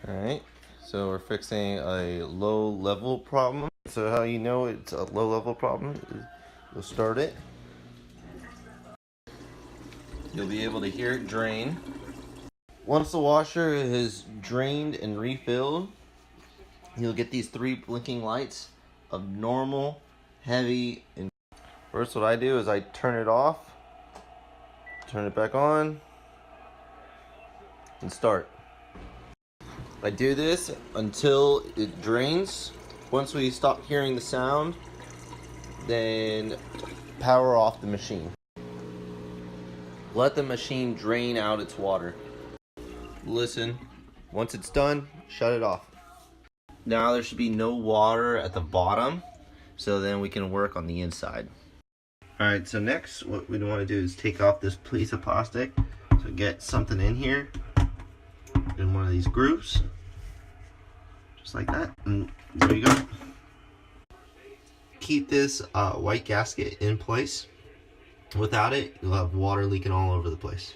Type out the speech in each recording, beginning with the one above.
Alright, so we're fixing a low level problem. So how you know it's a low level problem is you'll start it. You'll be able to hear it drain. Once the washer is drained and refilled, you'll get these 3 blinking lights of normal, heavy, and first what I do is I turn it off, turn it back on, and start. I do this until it drains. Once we stop hearing the sound, then power off the machine. Let the machine drain out its water. Listen, once it's done, shut it off. Now there should be no water at the bottom, so then we can work on the inside. Alright, so next what we want to do is take off this piece of plastic. So get something in here, in one of these grooves. Just like that, and there you go. Keep this white gasket in place. Without it, you'll have water leaking all over the place.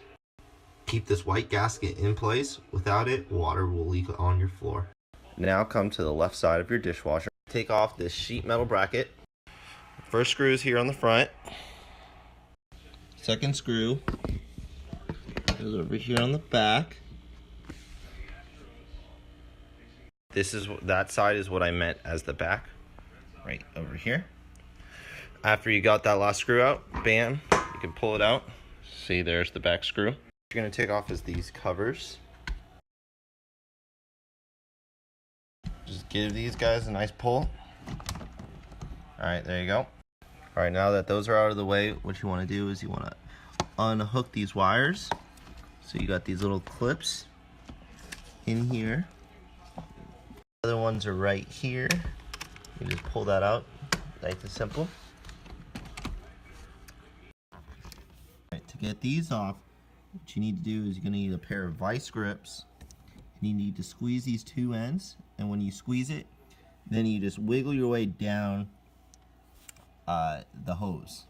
Keep this white gasket in place. Without it, water will leak on your floor. Now come to the left side of your dishwasher. Take off this sheet metal bracket. First screw is here on the front. Second screw goes over here on the back. That side is what I meant as the back, right over here. After you got that last screw out, bam, you can pull it out. See, there's the back screw. What you're gonna take off is these covers. Just give these guys a nice pull. All right, there you go. All right, now that those are out of the way, what you wanna do is you wanna unhook these wires. So you got these little clips in here. The other ones are right here. You just pull that out, nice and simple. Right, to get these off, what you need to do is you're gonna need a pair of vice grips. And you need to squeeze these 2 ends, and when you squeeze it, then you just wiggle your way down the hose.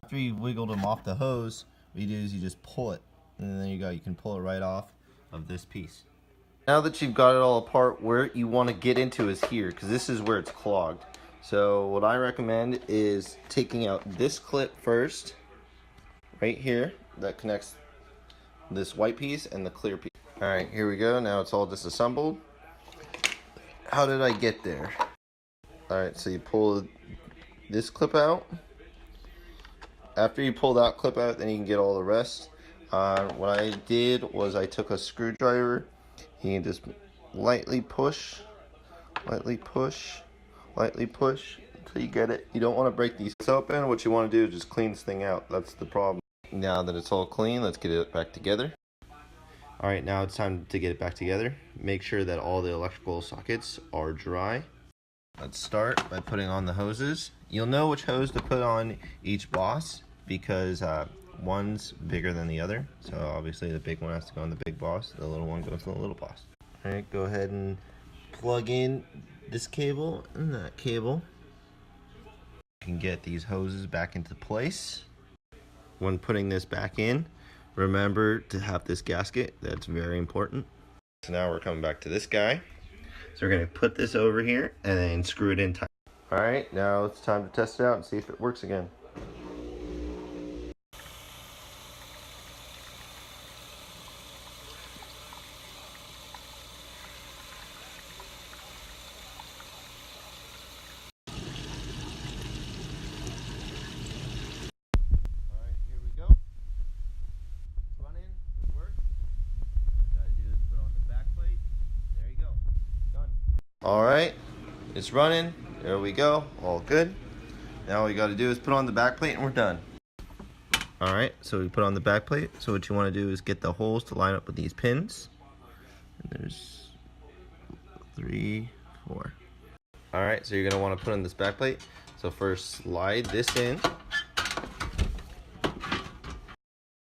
After you've wiggled them off the hose, what you do is you just pull it, and there you go. You can pull it right off of this piece. Now that you've got it all apart, where you want to get into is here, because this is where it's clogged. So what I recommend is taking out this clip first, right here, that connects this white piece and the clear piece. All right, here we go. Now it's all disassembled. How did I get there? All right, so you pull this clip out. After you pull that clip out, then you can get all the rest. What I did was I took a screwdriver. You can just lightly push, lightly push, lightly push until you get it. You don't want to break these open. What you want to do is just clean this thing out. That's the problem. Now that it's all clean, let's get it back together. All right, now it's time to get it back together. Make sure that all the electrical sockets are dry. Let's start by putting on the hoses. You'll know which hose to put on each boss because one's bigger than the other. So obviously the big one has to go on the big boss. The little one goes to the little boss. All right, go ahead and plug in this cable and that cable. You can get these hoses back into place. When putting this back in, remember to have this gasket. That's very important. So now we're coming back to this guy. So we're gonna put this over here and then screw it in tight. All right, now it's time to test it out and see if it works again. All right, it's running. There we go, all good. Now all we gotta do is put on the back plate and we're done. All right, so we put on the back plate. So what you wanna do is get the holes to line up with these pins. And there's 3, 4. All right, so you're gonna wanna put on this back plate. So first slide this in.